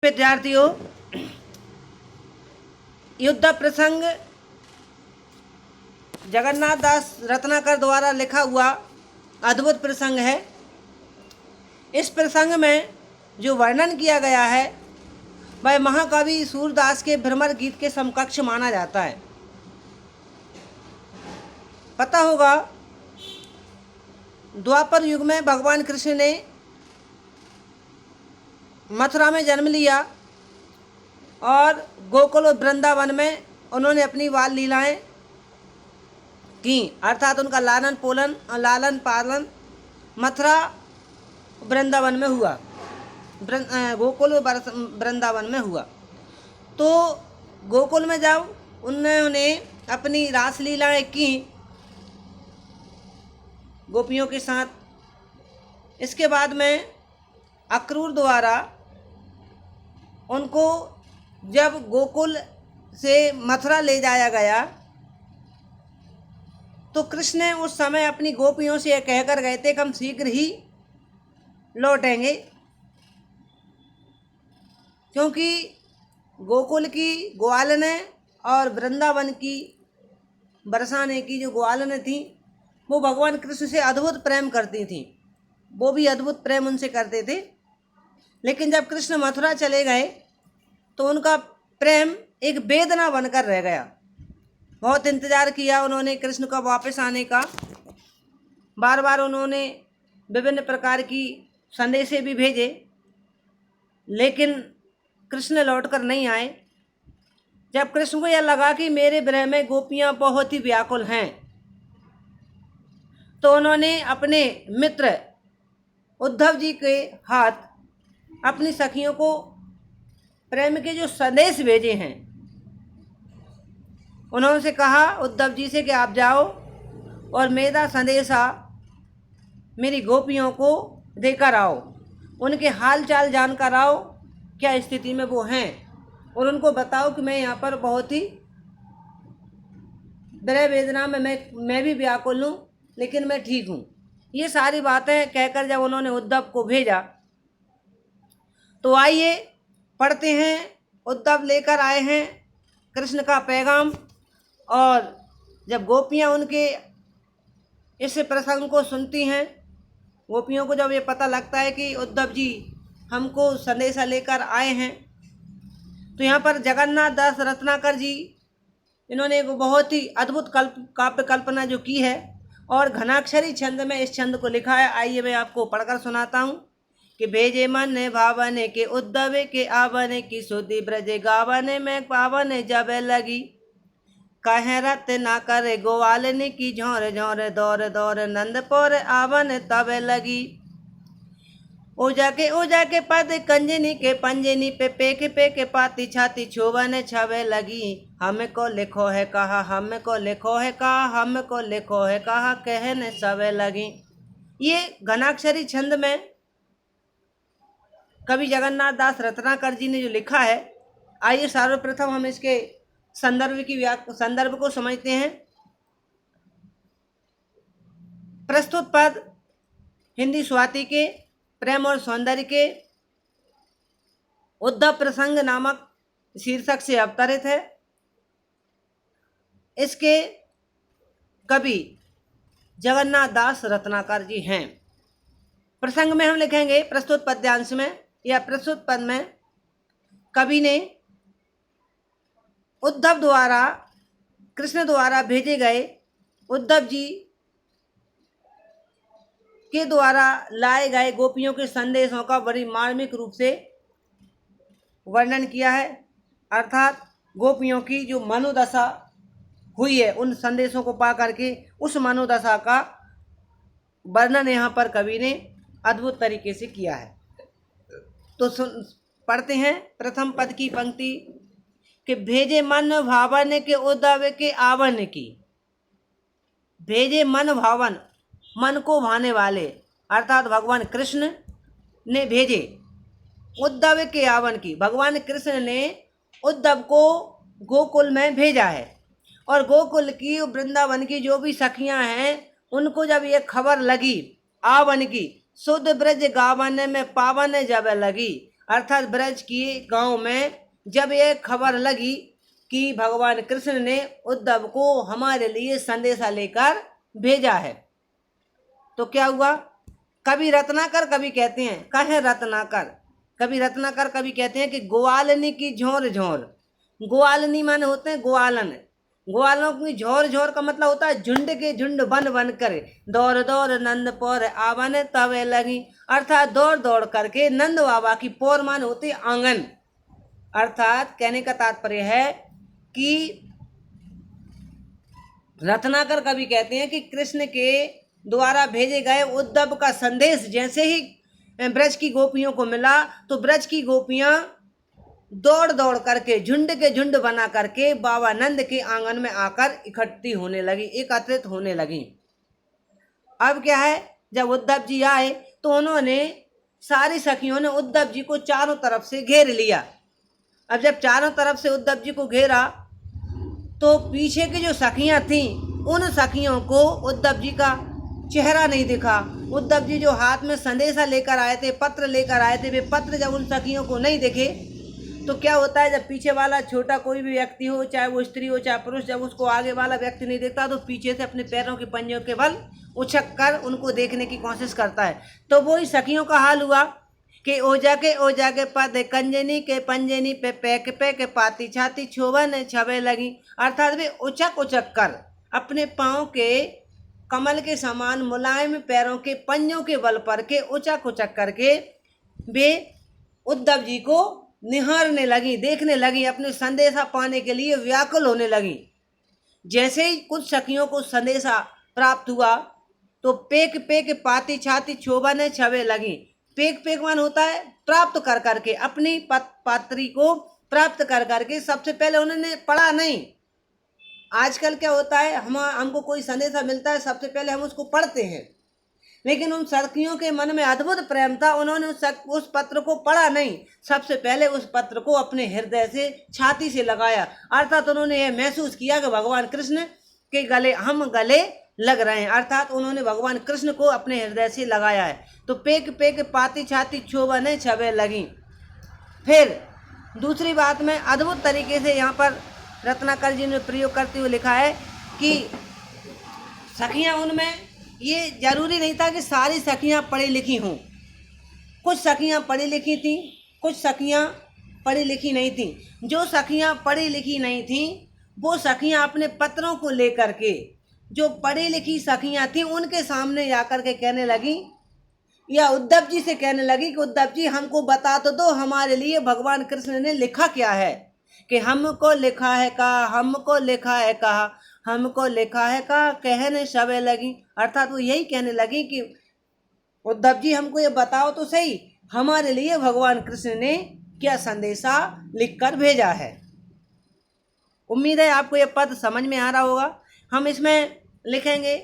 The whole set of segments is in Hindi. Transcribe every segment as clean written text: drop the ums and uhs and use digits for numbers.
विद्यार्थियों, युद्ध प्रसंग जगन्नाथ दास रत्नाकर द्वारा लिखा हुआ अद्भुत प्रसंग है। इस प्रसंग में जो वर्णन किया गया है वह महाकवि सूरदास के भ्रमर गीत के समकक्ष माना जाता है। पता होगा, द्वापर युग में भगवान कृष्ण ने मथुरा में जन्म लिया और गोकुल और वृंदावन में उन्होंने अपनी बाल लीलाएं की, अर्थात उनका लालन पालन मथुरा वृंदावन में हुआ, गोकुल और वृंदावन में हुआ। तो गोकुल में जब उन्होंने अपनी रास लीलाएं की गोपियों के साथ, इसके बाद में अक्रूर द्वारा उनको जब गोकुल से मथुरा ले जाया गया तो कृष्ण ने उस समय अपनी गोपियों से यह कहकर गए थे कि हम शीघ्र ही लौटेंगे, क्योंकि गोकुल की ग्वालनें और वृंदावन की बरसाने की जो ग्वालनें थी वो भगवान कृष्ण से अद्भुत प्रेम करती थी, वो भी अद्भुत प्रेम उनसे करते थे। लेकिन जब कृष्ण मथुरा चले गए तो उनका प्रेम एक वेदना बनकर रह गया। बहुत इंतज़ार किया उन्होंने कृष्ण का वापस आने का, बार बार उन्होंने विभिन्न प्रकार की संदेशे भी भेजे, लेकिन कृष्ण लौटकर नहीं आए। जब कृष्ण को यह लगा कि मेरे विरह में गोपियाँ बहुत ही व्याकुल हैं, तो उन्होंने अपने मित्र उद्धव जी के हाथ अपनी सखियों को प्रेम के जो संदेश भेजे हैं, उन्होंने कहा उद्धव जी से कि आप जाओ और मेरा संदेशा मेरी गोपियों को देकर आओ, उनके हाल चाल जानकर आओ, क्या स्थिति में वो हैं, और उनको बताओ कि मैं यहाँ पर बहुत ही विरह वेदना में मैं भी व्याकुल हूँ, लेकिन मैं ठीक हूँ। ये सारी बातें कहकर जब उन्होंने उद्धव को भेजा तो आइए पढ़ते हैं। उद्धव लेकर आए हैं कृष्ण का पैगाम, और जब गोपियाँ उनके इस प्रसंग को सुनती हैं, गोपियों को जब ये पता लगता है कि उद्धव जी हमको संदेशा लेकर आए हैं, तो यहाँ पर जगन्नाथ दास रत्नाकर जी इन्होंने एक बहुत ही अद्भुत काव्य कल्पना जो की है और घनाक्षरी छंद में इस छंद को लिखा है। आइए मैं आपको पढ़कर सुनाता हूँ कि भेजे मन भावन के उद्धव के आवन की सुधि ब्रज गावन में पावन जब लगी, कह रत ना करे गोवालन की झोर झोर दौर दौर नंदपुर आवन तब लगी। ऊजा के पद कंजनी के पंजनी पे पेके पाती छाती छुवन छवे लगी, हमको लिखो है कहा हमको लिखो है कहा हमको लिखो है कहा कहने सवे लगी। ये घनाक्षरी छंद में कवि जगन्नाथ दास रत्नाकर जी ने जो लिखा है, आइए सर्वप्रथम हम इसके संदर्भ को समझते हैं। प्रस्तुत पद हिंदी स्वाति के प्रेम और सौंदर्य के उद्धव प्रसंग नामक शीर्षक से अवतरित है। इसके कवि जगन्नाथ दास रत्नाकर जी हैं। प्रसंग में हम लिखेंगे, प्रस्तुत पद्यांश में या प्रस्तुत पद में कवि ने उद्धव द्वारा कृष्ण द्वारा भेजे गए उद्धव जी के द्वारा लाए गए गोपियों के संदेशों का बड़ी मार्मिक रूप से वर्णन किया है, अर्थात गोपियों की जो मनोदशा हुई है उन संदेशों को पा करके उस मनोदशा का वर्णन यहाँ पर कवि ने अद्भुत तरीके से किया है। तो पढ़ते हैं प्रथम पद की पंक्ति कि भेजे मन भावन के उद्धव के आवन की। भेजे मन भावन, मन को भाने वाले, अर्थात भगवान कृष्ण ने भेजे उद्धव के आवन की। भगवान कृष्ण ने उद्धव को गोकुल में भेजा है, और गोकुल की वृंदावन की जो भी सखियां हैं उनको जब ये खबर लगी आवन की, सुध ब्रज गावन में पावन जब लगी, अर्थात ब्रज की गांव में जब ये खबर लगी कि भगवान कृष्ण ने उद्धव को हमारे लिए संदेशा लेकर भेजा है, तो क्या हुआ? कभी रत्नाकर कभी कहते हैं, कहे रत्नाकर, कभी रत्नाकर कभी कहते हैं कि ग्वालनी की झोर झोर। ग्वालनी माने होते हैं ग्वालन। ग्वालों की झोर झोर का मतलब होता है झुंड के झुंड बन बन कर दौड़ दौड़ नंद पौर आवन तवे लगी। अर्थात दौड़ दौड़ करके नंद बाबा की पौर माने होती आंगन। अर्थात कहने का तात्पर्य है कि रत्नाकर कवि कहते हैं कि कृष्ण के द्वारा भेजे गए उद्धव का संदेश जैसे ही ब्रज की गोपियों को मिला तो ब्रज की गोपियां दौड़ दौड़ करके झुंड के झुंड बना करके बाबा नंद के आंगन में आकर इकट्ठी होने लगी, एकत्रित होने लगी। अब क्या है, जब उद्धव जी आए तो उन्होंने सारी सखियों ने उद्धव जी को चारों तरफ से घेर लिया। अब जब चारों तरफ से उद्धव जी को घेरा तो पीछे की जो सखियां थीं उन सखियों को उद्धव जी का चेहरा नहीं दिखा। उद्धव जी जो हाथ में संदेशा लेकर आए थे, पत्र लेकर आए थे, वे पत्र जब उन सखियों को नहीं दिखे तो क्या होता है, जब पीछे वाला छोटा कोई भी व्यक्ति हो, चाहे वो स्त्री हो चाहे पुरुष, जब उसको आगे वाला व्यक्ति नहीं देखता तो पीछे से अपने पैरों के पंजों के बल उछक कर उनको देखने की कोशिश करता है। तो वही सखियों का हाल हुआ कि ओ जाके पद कंजनी के पंजनी पे पैक पैक पाती छाती छोवन छबे लगी। अर्थात वे उचक उचक कर अपने पाँव के कमल के समान मुलायम पैरों के पंजों के बल पर के उचक उचक करके वे उद्धव जी को निहारने लगी, देखने लगी, अपने संदेशा पाने के लिए व्याकुल होने लगी। जैसे ही कुछ सखियों को संदेशा प्राप्त हुआ तो पेक पेक पाती छाती छोबन छबे लगी। पेक पेक मान होता है प्राप्त कर करके, अपनी पात्री को प्राप्त कर करके। सबसे पहले उन्होंने पढ़ा नहीं। आजकल क्या होता है, हमको कोई संदेशा मिलता है, सबसे पहले हम उसको पढ़ते हैं, लेकिन उन सखियों के मन में अद्भुत प्रेम था। उन्होंने उस पत्र को पढ़ा नहीं, सबसे पहले उस पत्र को अपने हृदय से छाती से लगाया। अर्थात उन्होंने यह महसूस किया कि भगवान कृष्ण के गले हम गले लग रहे हैं। अर्थात उन्होंने भगवान कृष्ण को अपने हृदय से लगाया है। तो पेक पेक पाती छाती छोबने छबे लगी। फिर दूसरी बात में अद्भुत तरीके से यहाँ पर रत्नाकर जी ने प्रयोग करते हुए लिखा है कि सखियाँ, उनमें ये जरूरी नहीं था कि सारी सखियाँ पढ़ी लिखी हों। कुछ सखियाँ पढ़ी लिखी थीं, कुछ सखियाँ पढ़ी लिखी नहीं थीं। जो सखियाँ पढ़ी लिखी नहीं थीं वो सखियाँ अपने पत्रों को लेकर के जो पढ़ी लिखी सखियाँ थीं उनके सामने जाकर के कहने लगी, या उद्धव जी से कहने लगी कि उद्धव जी हमको बता तो दो हमारे लिए भगवान कृष्ण ने लिखा क्या है, कि हमको लिखा है कहा, हमको लिखा है कहा, हमको लिखा है कहा कहने शबे लगी। अर्थात वो यही कहने लगी कि उद्धव जी हमको ये बताओ तो सही हमारे लिए भगवान कृष्ण ने क्या संदेशा लिखकर भेजा है। उम्मीद है आपको ये पद समझ में आ रहा होगा। हम इसमें लिखेंगे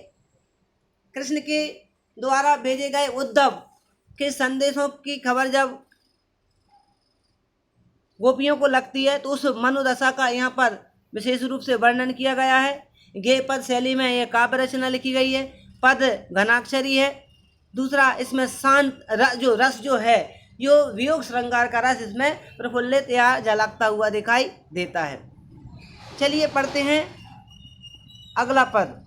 कृष्ण के द्वारा भेजे गए उद्धव के संदेशों की खबर जब गोपियों को लगती है तो उस मनोदशा का यहाँ पर विशेष रूप से वर्णन किया गया है। गे पद शैली में यह काव्य रचना लिखी गई है। पद घनाक्षरी है। दूसरा, इसमें शांत रस जो है, जो वियोग श्रृंगार का रस इसमें प्रफुल्लित या झलकता हुआ दिखाई देता है। चलिए पढ़ते हैं अगला पद।